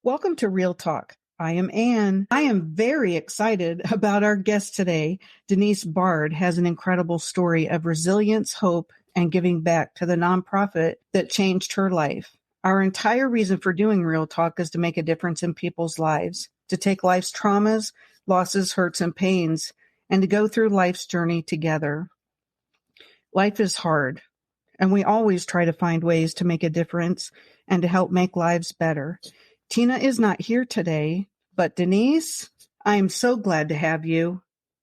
Welcome to Real Talk. I am Anne. I am very excited about our guest today. Denise Bard has an incredible story of resilience, hope, and giving back to the nonprofit that changed her life. Our entire reason for doing Real Talk is to make a difference in people's lives, to take life's traumas, losses, hurts, and pains, and to go through life's journey together. Life is hard, and we always try to find ways to make a difference and to help make lives better. Tina is not here today, but Denise, I'm so glad to have you.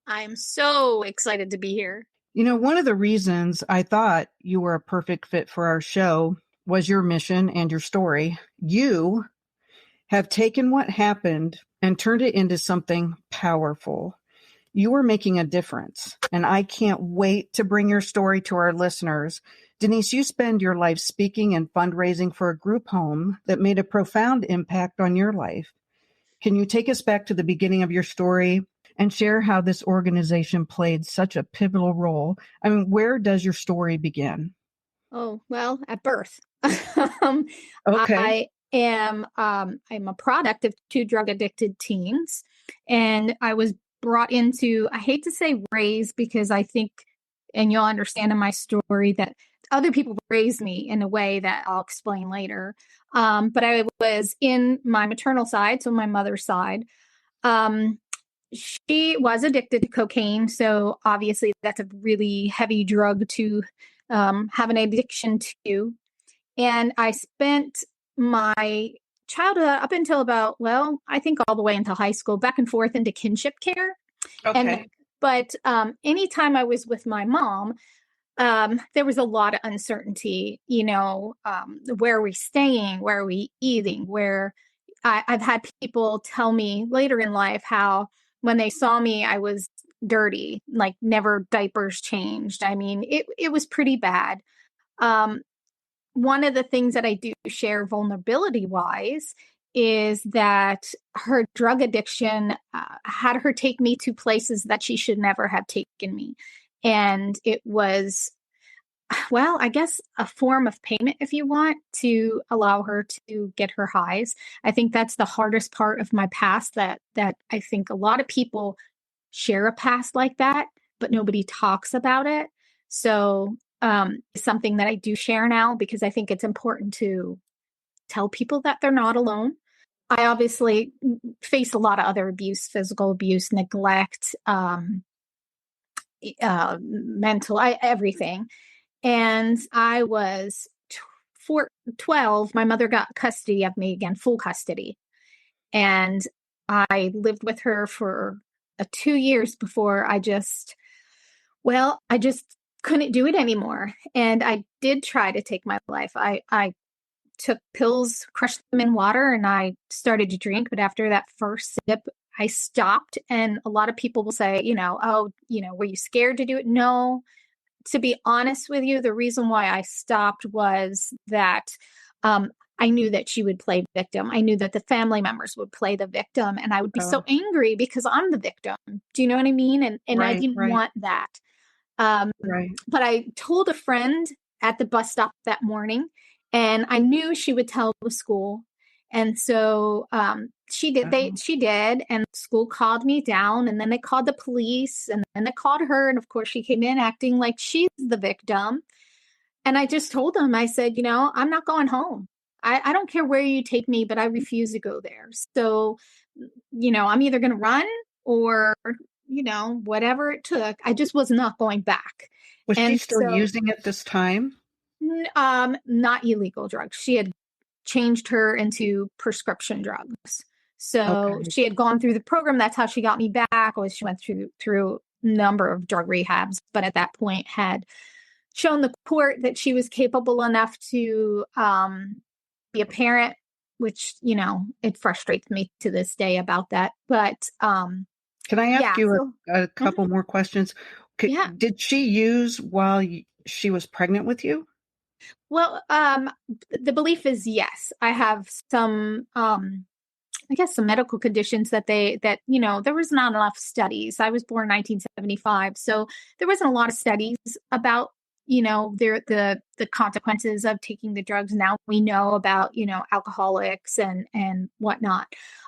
I'm so excited to be here. You know, one of the reasons I thought you were a perfect fit for our show was your mission and your story. You have taken what happened and turned it into something powerful. You are making a difference, and I can't wait to bring your story to our listeners. Denise, you spend your life speaking and fundraising for a group home that made a profound impact on your life. Can you take us back to the beginning of your story and share how this organization played such a pivotal role? I mean, where does your story begin? Oh, well, at birth. Okay. I'm a product of two drug addicted teens, and I was brought into, I hate to say raised, because I think, and you'll understand in my story, that other people raised me in a way that I'll explain later. But I was in my maternal side, so my mother's side. She was addicted to cocaine. So obviously that's a really heavy drug to have an addiction to. And I spent my childhood up until about, well, I think all the way until high school, back and forth into kinship care. Okay. But anytime I was with my mom, there was a lot of uncertainty, where are we staying? Where are we eating? I've had people tell me later in life how when they saw me, I was dirty, like never diapers changed. I mean, it was pretty bad. One of the things that I do share vulnerability wise is that her drug addiction had her take me to places that she should never have taken me. And it was, well, I guess a form of payment, if you want, to allow her to get her highs. I think that's the hardest part of my past, that I think a lot of people share a past like that, but nobody talks about it. So it's something that I do share now because I think it's important to tell people that they're not alone. I obviously face a lot of other abuse, physical abuse, neglect, mental, everything. And I was 12. My mother got custody of me again, full custody. And I lived with her for 2 years before I just couldn't do it anymore. And I did try to take my life. I took pills, crushed them in water, and I started to drink. But after that first sip, I stopped. And a lot of people will say, were you scared to do it? No. To be honest with you, the reason why I stopped was that I knew that she would play victim. I knew that the family members would play the victim, and I would be so angry because I'm the victim. Do you know what I mean? And Right, I didn't right. want that. Right. But I told a friend at the bus stop that morning, and I knew she would tell the school. And so she did. She did, and the school called me down, and then they called the police, and then they called her, and of course she came in acting like she's the victim. And I just told them, I said, I'm not going home. I don't care where you take me, but I refuse to go there. So, I'm either going to run or, whatever it took. I just was not going back. Was she still using at this time? Not illegal drugs. She had changed her into prescription drugs. So She had gone through the program. That's how she got me back. She went through a number of drug rehabs, but at that point had shown the court that she was capable enough to be a parent, which, it frustrates me to this day about that. But can I ask you a couple more questions? Did she use while she was pregnant with you? Well, the belief is yes. I have some, I guess, some medical conditions that there was not enough studies. I was born in 1975, so there wasn't a lot of studies about the consequences of taking the drugs. Now we know about, alcoholics and whatnot.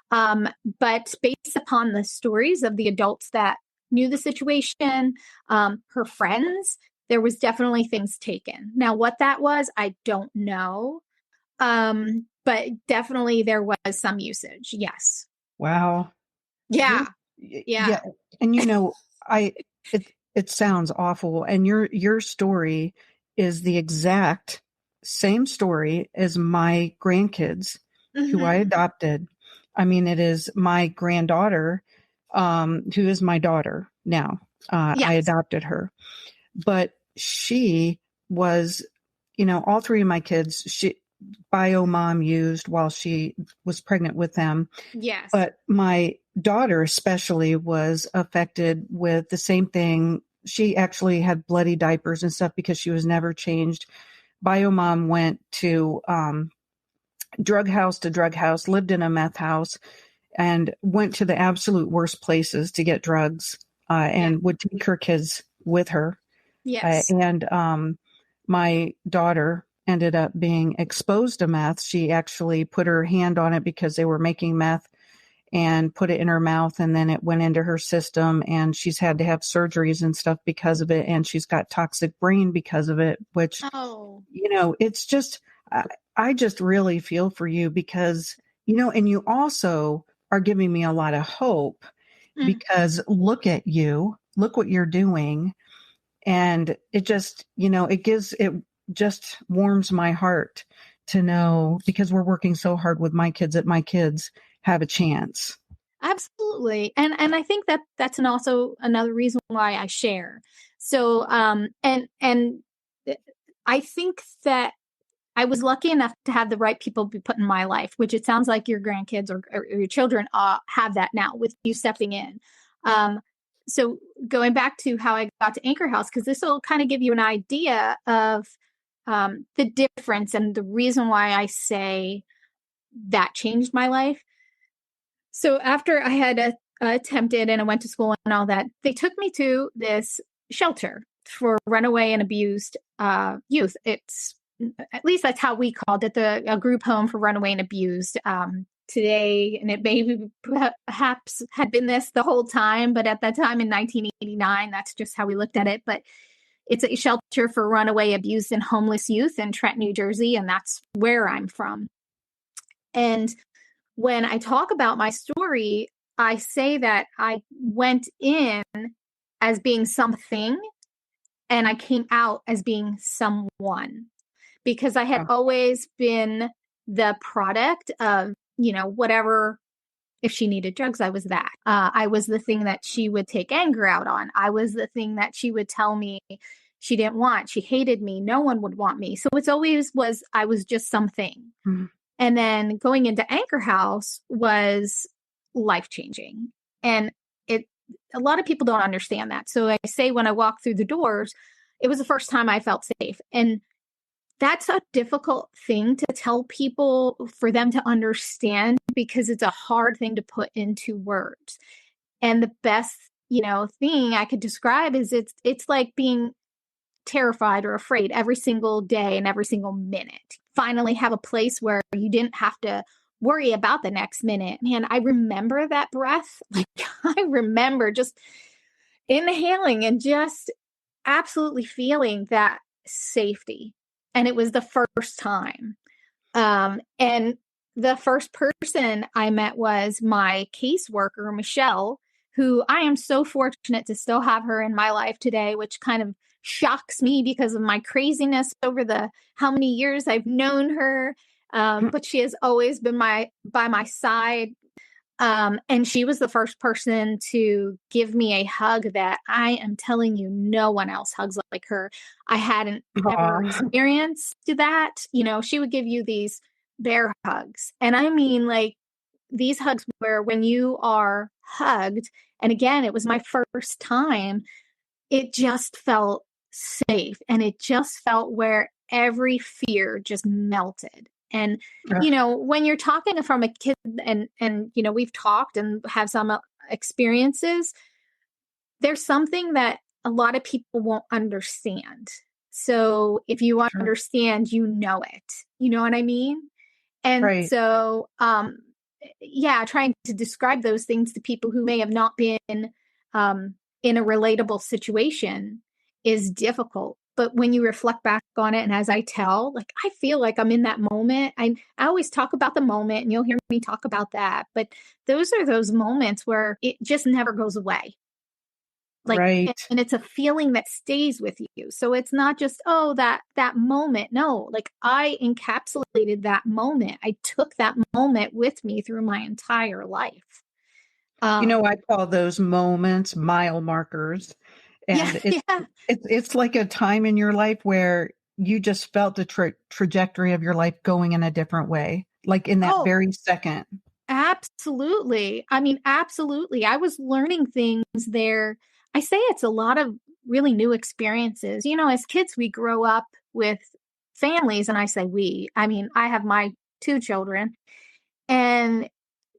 But based upon the stories of the adults that knew the situation, her friends, there was definitely things taken. Now, what that was, I don't know. But definitely there was some usage. Yes. Wow. Yeah. Yeah. And it sounds awful. And your story is the exact same story as my grandkids who I adopted. I mean, it is my granddaughter, who is my daughter now. I adopted her, but she was, all three of my kids, bio mom used while she was pregnant with them. Yes. But my daughter especially was affected with the same thing. She actually had bloody diapers and stuff because she was never changed. Bio mom went to drug house to drug house, lived in a meth house, and went to the absolute worst places to get drugs, and would take her kids with her. Yes. And my daughter ended up being exposed to meth. She actually put her hand on it because they were making meth and put it in her mouth, and then it went into her system, and she's had to have surgeries and stuff because of it, and she's got toxic brain because of it, which, it's just, I just really feel for you because, and you also are giving me a lot of hope because look at you, look what you're doing. And it just, it just warms my heart to know, because we're working so hard with my kids, that my kids have a chance. Absolutely. And I think that that's also another reason why I share. So, and I think that I was lucky enough to have the right people be put in my life, which it sounds like your grandkids or your children have that now with you stepping in. So going back to how I got to Anchor House, because this will kind of give you an idea of the difference and the reason why I say that changed my life. So after I had attempted and I went to school and all that, they took me to this shelter for runaway and abused youth. It's, at least that's how we called it, a group home for runaway and abused today. And it maybe perhaps had been this the whole time, but at that time in 1989, that's just how we looked at it. But it's a shelter for runaway, abused, and homeless youth in Trenton, New Jersey. And that's where I'm from. And when I talk about my story, I say that I went in as being something and I came out as being someone, because I had always been the product of, whatever. If she needed drugs, I was that. I was the thing that she would take anger out on. I was the thing that she would tell me she didn't want. She hated me. No one would want me. So it's always I was just something. Mm-hmm. And then going into Anchor House was life-changing. And a lot of people don't understand that. So I say when I walked through the doors, it was the first time I felt safe. And that's a difficult thing to tell people for them to understand, because it's a hard thing to put into words. And the best, thing I could describe is it's like being terrified or afraid every single day and every single minute. Finally have a place where you didn't have to worry about the next minute. Man, I remember that breath. Like, I remember just inhaling and just absolutely feeling that safety. And it was the first time. And the first person I met was my caseworker, Michelle, who I am so fortunate to still have her in my life today, which kind of shocks me because of my craziness over how many years I've known her. But she has always been by my side. And she was the first person to give me a hug that I am telling you, no one else hugs like her. I hadn't ever experienced that. She would give you these bear hugs. And I mean, like, these hugs where when you are hugged, and again, it was my first time, it just felt safe. And it just felt where every fear just melted. And, when you're talking from a kid and, we've talked and have some experiences, there's something that a lot of people won't understand. So if you Sure. understand, you know it. You know what I mean? And Right. so, yeah, trying to describe those things to people who may have not been in a relatable situation is difficult. But when you reflect back on it, and as I tell, like, I feel like I'm in that moment. I always talk about the moment, and you'll hear me talk about that. But those are those moments where it just never goes away. Like, Right. and it's a feeling that stays with you. So it's not just, oh, that moment. No, like, I encapsulated that moment. I took that moment with me through my entire life. I call those moments mile markers. Yeah, And it's yeah. it's like a time in your life where you just felt the trajectory of your life going in a different way, like in that Oh, very second. absolutely. I mean, absolutely. I was learning things there. I say it's a lot of really new experiences. As kids, we grow up with families, and I say we, I mean, I have my two children, and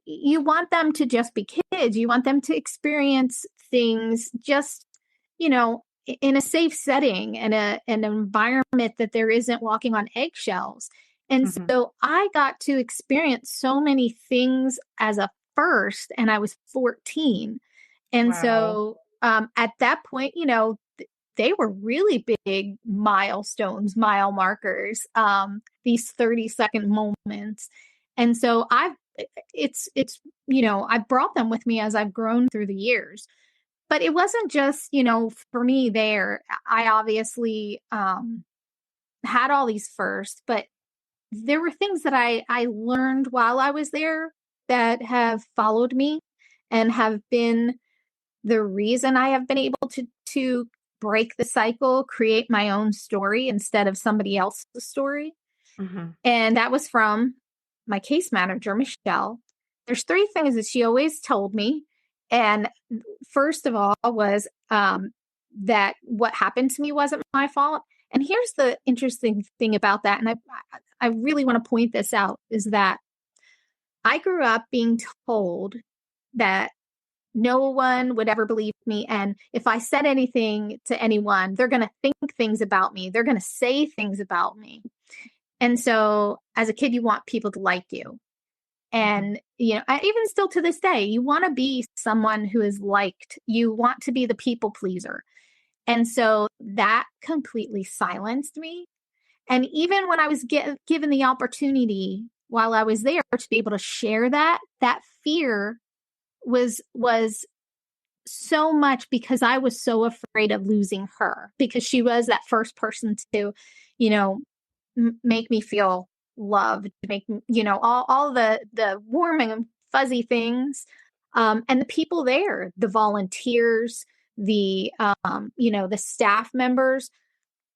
you want them to just be kids. You want them to experience things just, in a safe setting and an environment that there isn't walking on eggshells. And Mhm. so I got to experience so many things as a first, and I was 14. And Wow. so at that point, they were really big milestones, mile markers, these 30-second moments. And so I brought them with me as I've grown through the years. But it wasn't just, for me there. I obviously had all these first, but there were things that I learned while I was there that have followed me and have been the reason I have been able to break the cycle, create my own story instead of somebody else's story. Mhm. And that was from my case manager, Michelle. There's three things that she always told me. And first of all was that what happened to me wasn't my fault. And here's the interesting thing about that. And I really want to point this out is that I grew up being told that no one would ever believe me. And if I said anything to anyone, they're going to think things about me. They're going to say things about me. And so as a kid, you want people to like you. Mhm. And, even still to this day, you want to be someone who is liked. You want to be the people pleaser. And so that completely silenced me. And even when I was given the opportunity while I was there to be able to share that fear was so much because I was so afraid of losing her because she was that first person to, you know, make me feel loved, make me, all the warm and fuzzy things. And the people there, the volunteers, the staff members,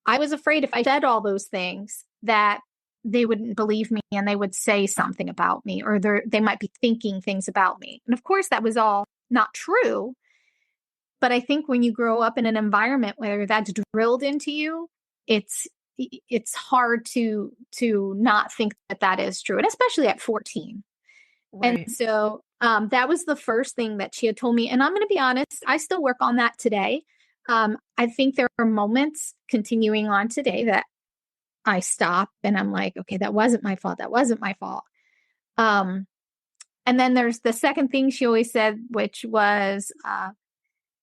I was afraid if I said all those things that they wouldn't believe me and they would say something about me or they might be thinking things about me. And of course, that was all not true. But I think when you grow up in an environment where that's drilled into you, it's it's hard to not think that is true, and especially at 14. And Right. so that was the first thing that she had told me. And I'm going to be honest, I still work on that today. I think there are moments continuing on today that I stop and I'm like, okay, that wasn't my fault. That wasn't my fault. Um, and then there's the second thing she always said, which was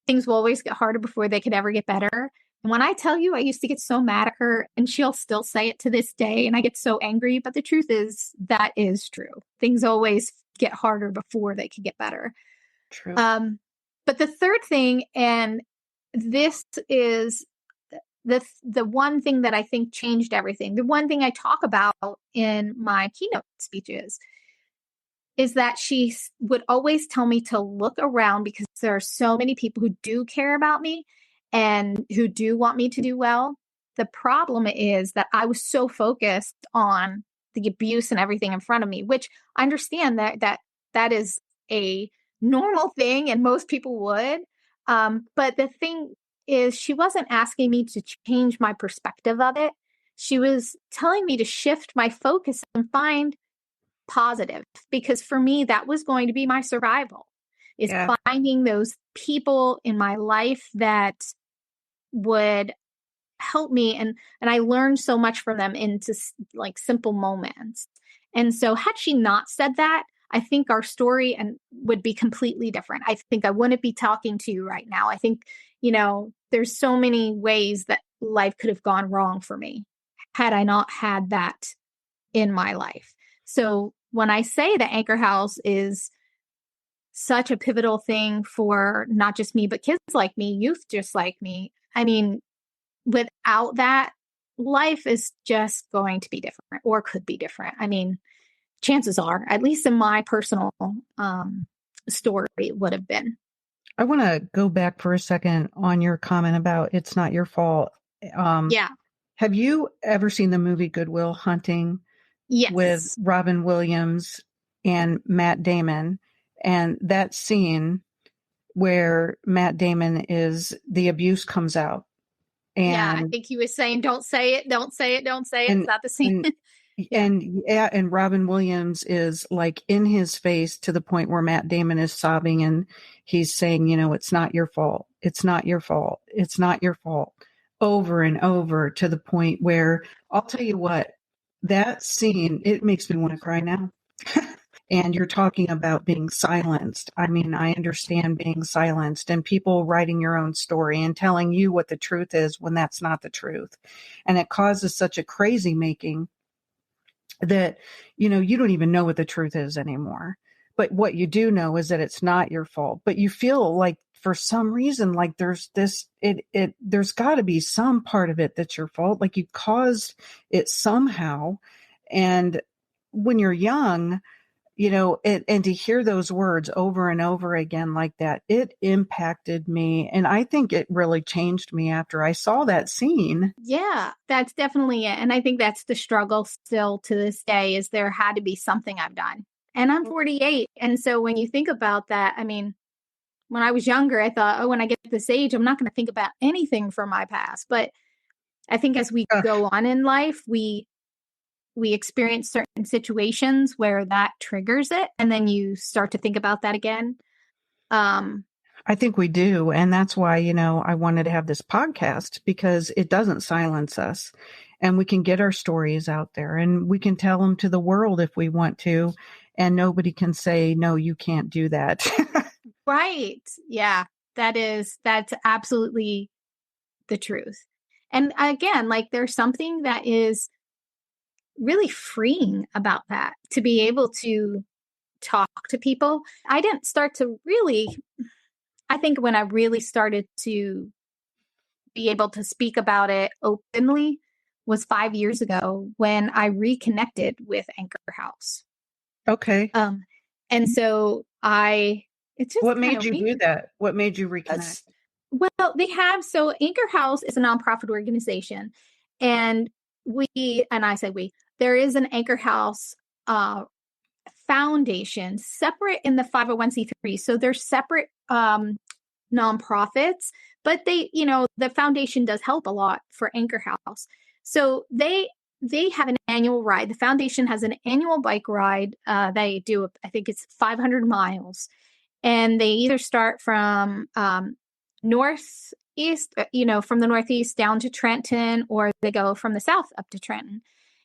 things will always get harder before they could ever get better. And when I tell you, I used to get so mad at her, and she'll still say it to this day, and I get so angry. But the truth is, that is true. Things always get harder before they can get better. True. But the third thing, and this is the one thing that I think changed everything, the one thing I talk about in my keynote speeches is that she would always tell me to look around because there are so many people who do care about me and who do want me to do well. The problem is that I was so focused on the abuse and everything in front of me, which I understand that is a normal thing and most people would. But the thing is, she wasn't asking me to change my perspective of it. She was telling me to shift my focus and find positive, because for me that was going to be my survival, is Yeah. finding those people in my life that would helped me. And I learned so much from them into like simple moments. And so had she not said that, I think our story would be completely different. I think I wouldn't be talking to you right now. I think, there's so many ways that life could have gone wrong for me had I not had that in my life. So when I say that Anchor House is such a pivotal thing for not just me, but kids like me, youth just like me, I mean, without that, life is just going to be different or could be different. I mean, chances are, at least in my personal story, it would have been. I want to go back for a second on your comment about it's not your fault. Yeah. Have you ever seen the movie Good Will Hunting? Yes. With Robin Williams and Matt Damon, and that scene where Matt Damon the abuse comes out. And yeah, I think he was saying, don't say it, don't say it, don't say it. It's not the scene. And Robin Williams is like in his face to the point where Matt Damon is sobbing and he's saying, it's not your fault. It's not your fault. It's not your fault. Over and over, to the point where I'll tell you what, that scene, it makes me want to cry now. And you're talking about being silenced. I mean, I understand being silenced and people writing your own story and telling you what the truth is when that's not the truth. And it causes such a crazy making that, you don't even know what the truth is anymore. But what you do know is that it's not your fault. But you feel like for some reason, like there's got to be some part of it that's your fault. Like you caused it somehow. And when you're young, and to hear those words over and over again like that, it impacted me. And I think it really changed me after I saw that scene. Yeah, that's definitely it. And I think that's the struggle still to this day, is there had to be something I've done. And I'm 48. And so when you think about that, I mean, when I was younger, I thought, when I get to this age, I'm not going to think about anything from my past. But I think as we go on in life, we experience certain situations where that triggers it. And then you start to think about that again. I think we do. And that's why, I wanted to have this podcast, because it doesn't silence us and we can get our stories out there and we can tell them to the world if we want to. And nobody can say, no, you can't do that. Right. Yeah, that's absolutely the truth. And again, like there's something that is really freeing about that, to be able to talk to people. I didn't start to I think when I really started to be able to speak about it openly was 5 years ago when I reconnected with Anchor House. Okay. And so it's just what made you do that? What made you reconnect? Well, so Anchor House is a nonprofit organization, and there is an Anchor House foundation separate in the 501c3. So they're separate nonprofits, but the foundation does help a lot for Anchor House. So they have an annual ride. The foundation has an annual bike ride. They do, I think it's 500 miles. And they either start from northeast, from the northeast down to Trenton, or they go from the south up to Trenton.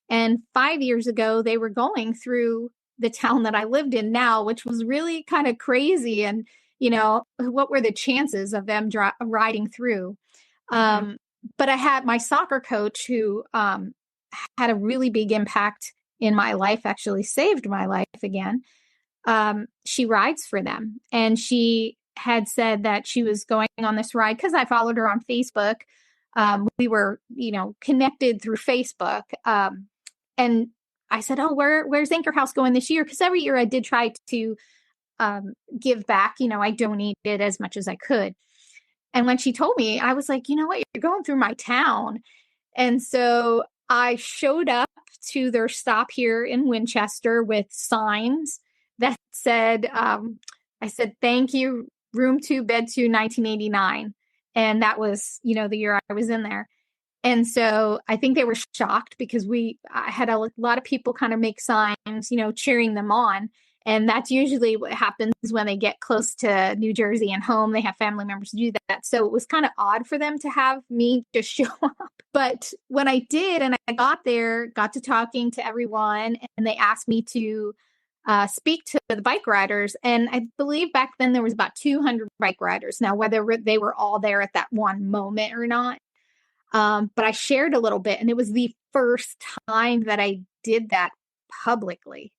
And 5 years ago, they were going through the town that I lived in now, which was really kind of crazy. And, what were the chances of them riding through? Mm-hmm. But I had my soccer coach who had a really big impact in my life, actually saved my life again. She rides for them. And she had said that she was going on this ride because I followed her on Facebook. We were, connected through Facebook. And I said, where's Anchor House going this year? Because every year I did try to give back. I donated as much as I could. And when she told me, I was like, you know what? You're going through my town. And so I showed up to their stop here in Winchester with signs that said, I said, thank you, room 2, bed 2, 1989. And that was, the year I was in there. And so I think they were shocked because I had a lot of people kind of make signs, cheering them on. And that's usually what happens when they get close to New Jersey and home. They have family members do that. So it was kind of odd for them to have me just show up. But when I did, and I got there, got to talking to everyone, and they asked me to speak to the bike riders. And I believe back then there was about 200 bike riders. Now, whether they were all there at that one moment or not, but I shared a little bit, and it was the first time that I did that publicly.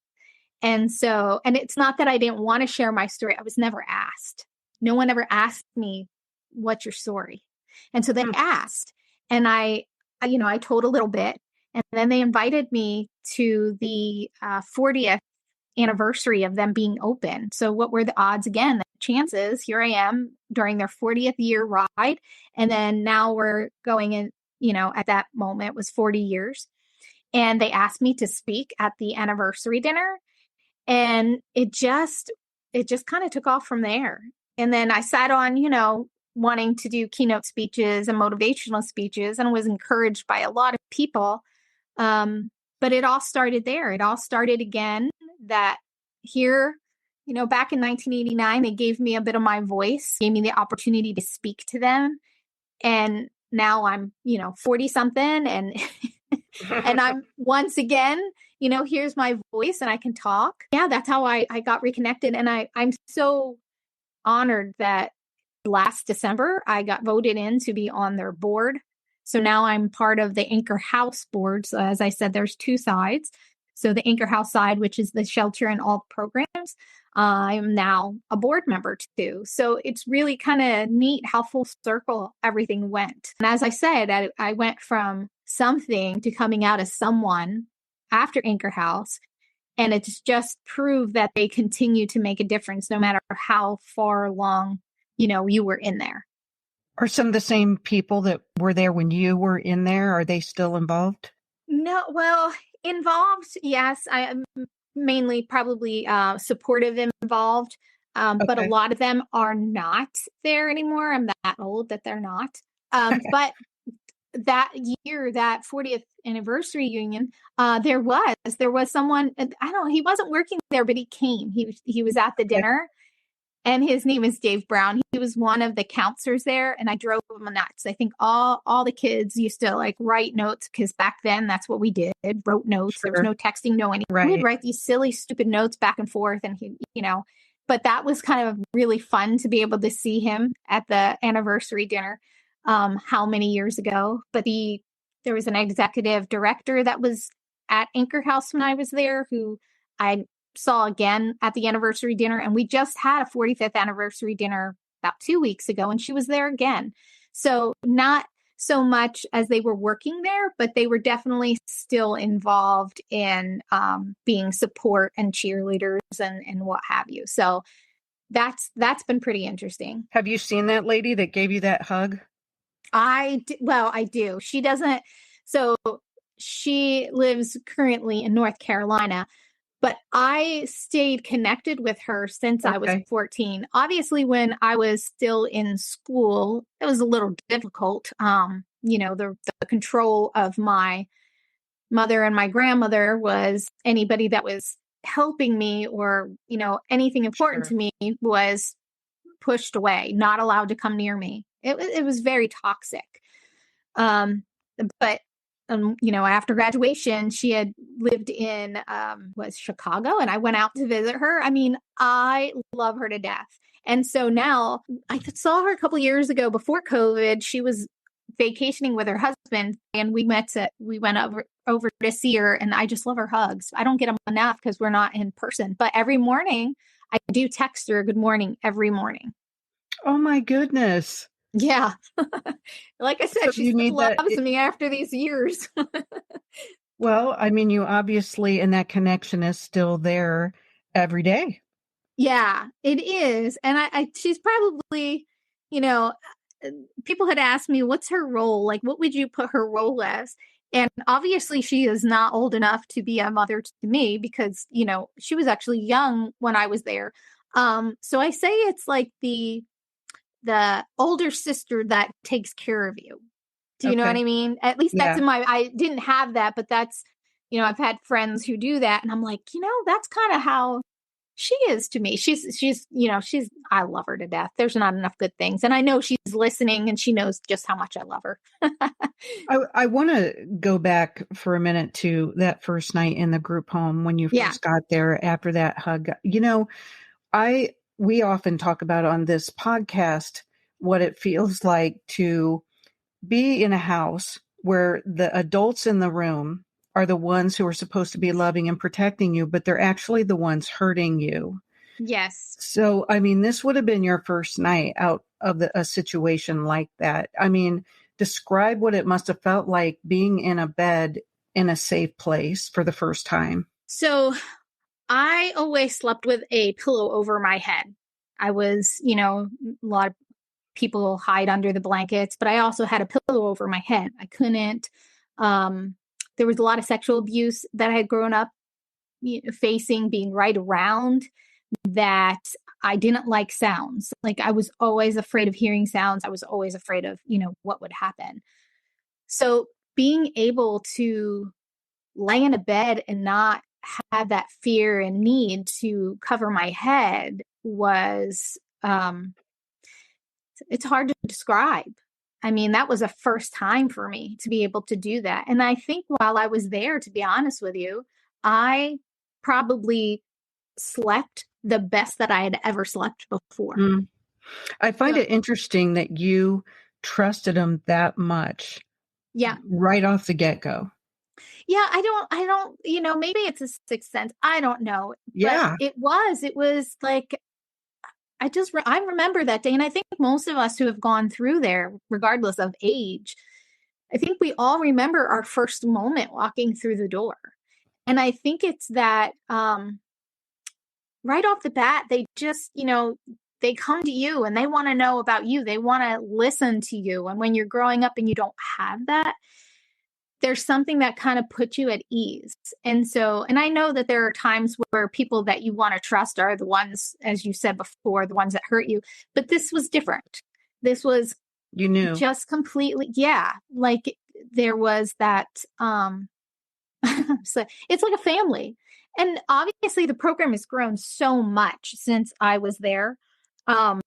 And so, and it's not that I didn't want to share my story. I was never asked. No one ever asked me, what's your story? And so they asked, and I told a little bit, and then they invited me to the 40th anniversary of them being open. So what were the odds again? The chances, here I am during their 40th year ride. And then now we're going in, at that moment was 40 years. And they asked me to speak at the anniversary dinner. And it just kind of took off from there. And then I sat on, wanting to do keynote speeches and motivational speeches, and was encouraged by a lot of people. But it all started there. It all started again that here, back in 1989, they gave me a bit of my voice, gave me the opportunity to speak to them. And now I'm, 40 something, and and I'm once again, here's my voice and I can talk. Yeah, that's how I got reconnected. And I'm so honored that last December, I got voted in to be on their board. So now I'm part of the Anchor House board. So as I said, there's two sides. So the Anchor House side, which is the shelter and all programs, I'm now a board member too. So it's really kind of neat how full circle everything went. And as I said, I went from something to coming out as someone after Anchor House. And it's just proved that they continue to make a difference no matter how far along, you were in there. Are some of the same people that were there when you were in there, are they still involved? No, well, involved, yes. I am mainly probably supportive involved, but a lot of them are not there anymore. I'm that old that they're not. But that year, that 40th anniversary union, there was someone, I don't know, he wasn't working there, but he came. He was at the dinner. And his name is Dave Brown. He was one of the counselors there, and I drove him nuts. I think all the kids used to write notes, because back then that's what we did, wrote notes. Sure. There was no texting, no anything. Right. We'd write these silly, stupid notes back and forth, and but that was kind of really fun to be able to see him at the anniversary dinner. How many years ago? But there was an executive director that was at Anchor House when I was there, who I saw again at the anniversary dinner. And we just had a 45th anniversary dinner about 2 weeks ago, and she was there again. So not so much as they were working there, but they were definitely still involved in being support and cheerleaders and what have you. So that's been pretty interesting. Have you seen that lady that gave you that hug? I do. She doesn't. So she lives currently in North Carolina, but I stayed connected with her since I was 14. Obviously, when I was still in school, it was a little difficult. The control of my mother and my grandmother was anybody that was helping me or, anything important to me was pushed away, not allowed to come near me. It was very toxic. But after graduation, she had lived in was Chicago, and I went out to visit her. I mean, I love her to death. And so now I saw her a couple years ago before COVID. She was vacationing with her husband, and we went over to see her, and I just love her hugs. I don't get them enough because we're not in person, but every morning I do text her good morning every morning. Oh my goodness. Yeah. Like I said, so she still loves me after these years. Well, I mean, you obviously, and that connection is still there every day. Yeah, it is. And she's probably, people had asked me, what's her role? Like, what would you put her role as? And obviously she is not old enough to be a mother to me because, she was actually young when I was there. So I say it's like the older sister that takes care of you. Do you know what I mean? At least that's I didn't have that, but that's, I've had friends who do that. And I'm like, that's kind of how She is to me. I love her to death. There's not enough good things. And I know she's listening and she knows just how much I love her. I want to go back for a minute to that first night in the group home when you Yeah. first got there after that hug. We often talk about on this podcast what it feels like to be in a house where the adults in the room are the ones who are supposed to be loving and protecting you, but they're actually the ones hurting you. Yes. So, I mean, this would have been your first night out of a situation like that. I mean, describe what it must have felt like being in a bed in a safe place for the first time. So I always slept with a pillow over my head. I was, a lot of people hide under the blankets, but I also had a pillow over my head. I couldn't, there was a lot of sexual abuse that I had grown up facing, being right around that. I didn't like sounds. Like I was always afraid of hearing sounds. I was always afraid of, what would happen. So being able to lay in a bed and not have that fear and need to cover my head was, it's hard to describe. I mean, that was a first time for me to be able to do that. And I think while I was there, to be honest with you, I probably slept the best that I had ever slept before. I find it interesting that you trusted him that much. Yeah. Right off the get-go. Yeah, I don't, maybe it's a sixth sense. I don't know. Yeah. But it was like, I remember that day. And I think most of us who have gone through there, regardless of age, I think we all remember our first moment walking through the door. And I think it's that, right off the bat, they just, they come to you and they want to know about you. They want to listen to you. And when you're growing up and you don't have that, there's something that kind of puts you at ease. And I know that there are times where people that you want to trust are the ones, as you said before, the ones that hurt you. But this was different. This was, you knew, just completely. Yeah. Like there was that, so it's like a family. And obviously the program has grown so much since I was there. When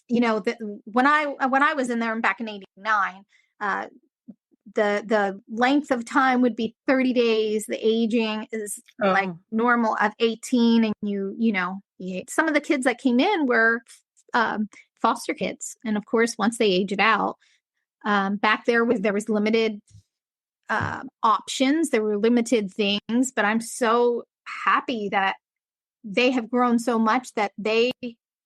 I was in there back in 89, the length of time would be 30 days. The aging is like normal of 18. And some of the kids that came in were foster kids. And of course, once they age it out, back there was limited options. There were limited things, but I'm so happy that they have grown so much that they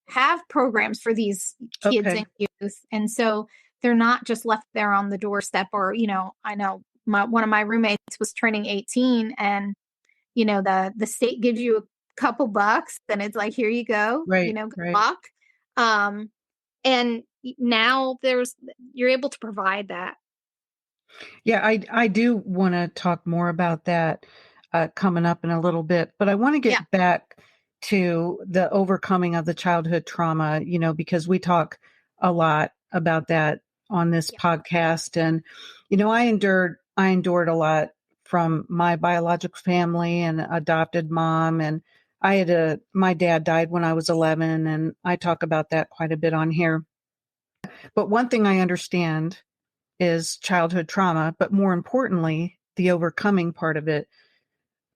have programs for these kids and youth. And so they're not just left there on the doorstep or, I know one of my roommates was turning 18 and, the state gives you a couple bucks and it's like, here you go, good luck. And now you're able to provide that. Yeah, I do want to talk more about that coming up in a little bit, but I want to get back to the overcoming of the childhood trauma, because we talk a lot about that on this podcast. And, I endured a lot from my biological family and adopted mom. And my dad died when I was 11, and I talk about that quite a bit on here. But one thing I understand is childhood trauma, but more importantly, the overcoming part of it.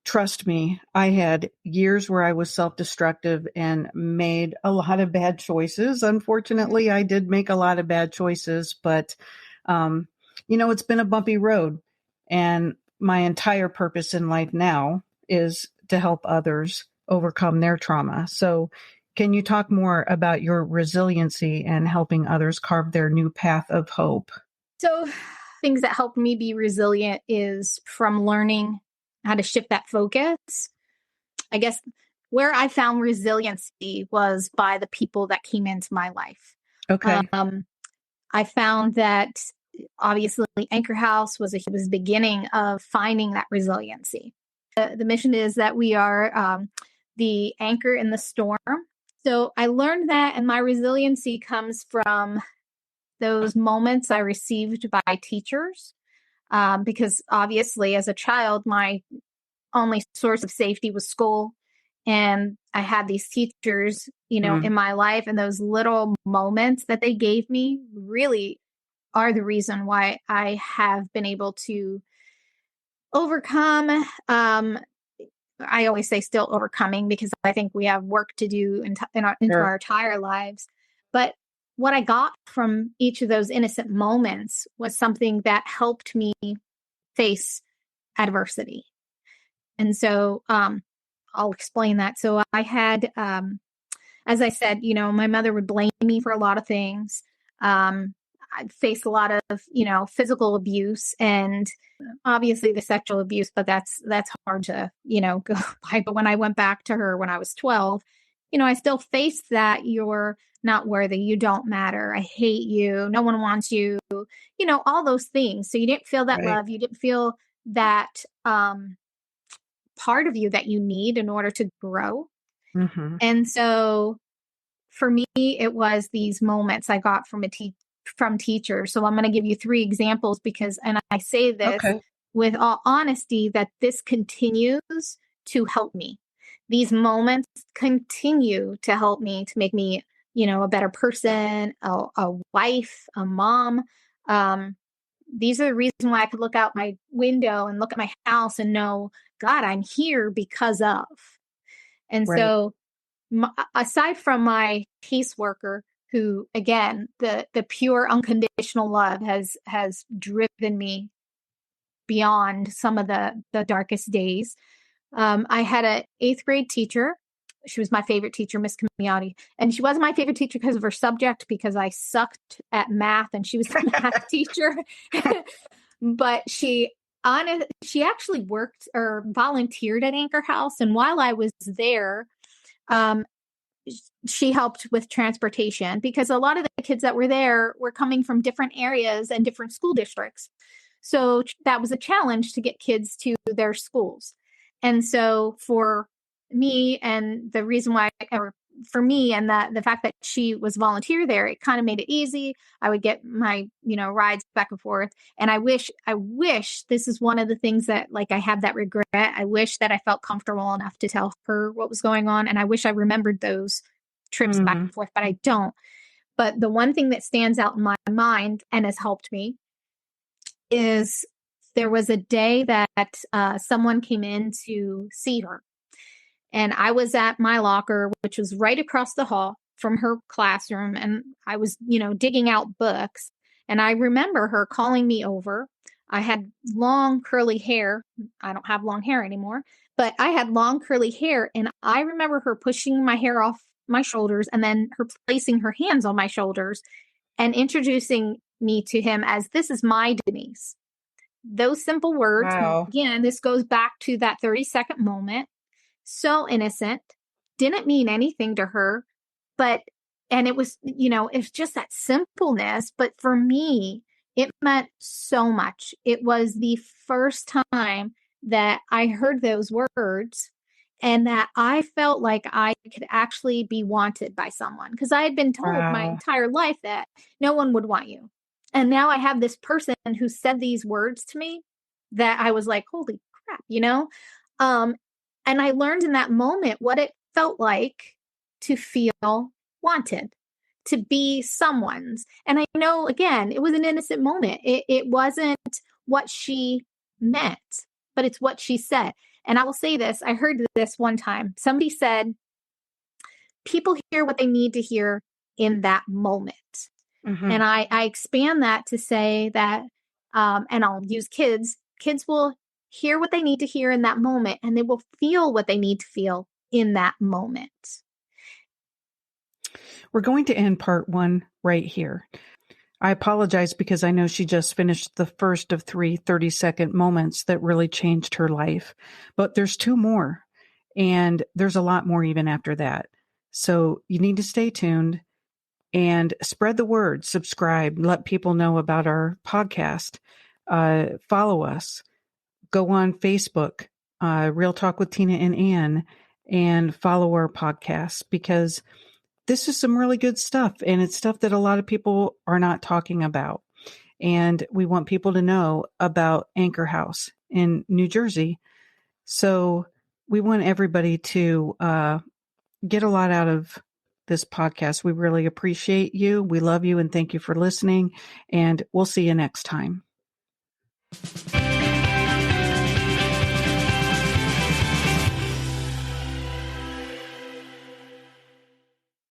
Trust me, I had years where I was self-destructive and made a lot of bad choices. Unfortunately, I did make a lot of bad choices, but, it's been a bumpy road. And my entire purpose in life now is to help others overcome their trauma. So can you talk more about your resiliency and helping others carve their new path of hope? So things that helped me be resilient is from learning how to shift that focus. I guess where I found resiliency was by the people that came into my life. Okay. I found that obviously Anchor House was the beginning of finding that resiliency. The mission is that we are the anchor in the storm. So I learned that, and my resiliency comes from those moments I received by teachers, because obviously as a child, my only source of safety was school. And I had these teachers, in my life, and those little moments that they gave me really are the reason why I have been able to overcome. I always say still overcoming, because I think we have work to do into our entire lives. But what I got from each of those innocent moments was something that helped me face adversity. And so I'll explain that. So I had, as I said, my mother would blame me for a lot of things. I'd face a lot of, physical abuse and obviously the sexual abuse, but that's hard to, go by. But when I went back to her when I was 12, I still faced that. You're not worthy. You don't matter. I hate you. No one wants you, all those things. So you didn't feel that love. You didn't feel that part of you that you need in order to grow. Mm-hmm. And so for me, it was these moments I got from from teachers. So I'm going to give you 3 examples and I say this with all honesty, that this continues to help me. These moments continue to help me, to make me, a better person, a wife, a mom. These are the reasons why I could look out my window and look at my house and know, God, I'm here because of. And so aside from my caseworker, who, again, the pure unconditional love has driven me beyond some of the darkest days. I had an 8th grade teacher. She was my favorite teacher, Miss Camiotti. And she wasn't my favorite teacher because of her subject, because I sucked at math and she was the math teacher. But she actually worked or volunteered at Anchor House. And while I was there, she helped with transportation, because a lot of the kids that were there were coming from different areas and different school districts. So that was a challenge to get kids to their schools. And so for me, and the reason why, or for me, and the fact that she was volunteer there, it kind of made it easy. I would get my, rides back and forth. And I wish this is one of the things that, like, I have that regret. I wish that I felt comfortable enough to tell her what was going on. And I wish I remembered those trips back and forth, but I don't. But the one thing that stands out in my mind and has helped me is there was a day that someone came in to see her. And I was at my locker, which was right across the hall from her classroom. And I was, digging out books. And I remember her calling me over. I had long curly hair. I don't have long hair anymore, but I had long curly hair. And I remember her pushing my hair off my shoulders and then her placing her hands on my shoulders and introducing me to him as, "This is my Denise." Those simple words. Wow. Again, this goes back to that 30-second moment. So innocent, didn't mean anything to her, and it was, it's just that simpleness. But for me, it meant so much. It was the first time that I heard those words and that I felt like I could actually be wanted by someone, because I had been told my entire life that no one would want you. And now I have this person who said these words to me that I was like, holy crap, and I learned in that moment what it felt like to feel wanted, to be someone's. And I know, again, it was an innocent moment. It wasn't what she meant, but it's what she said. And I will say this, I heard this one time. Somebody said, people hear what they need to hear in that moment. Mm-hmm. And I expand that to say that, and I'll use kids will hear what they need to hear in that moment, and they will feel what they need to feel in that moment. We're going to end part 1 right here. I apologize because I know she just finished the first of 3 30-second moments that really changed her life, but there's 2 more, and there's a lot more even after that. So you need to stay tuned and spread the word, subscribe, let people know about our podcast, follow us. Go on Facebook, Real Talk with Tina and Ann, and follow our podcast, because this is some really good stuff. And it's stuff that a lot of people are not talking about. And we want people to know about Anchor House in New Jersey. So we want everybody to get a lot out of this podcast. We really appreciate you. We love you and thank you for listening. And we'll see you next time.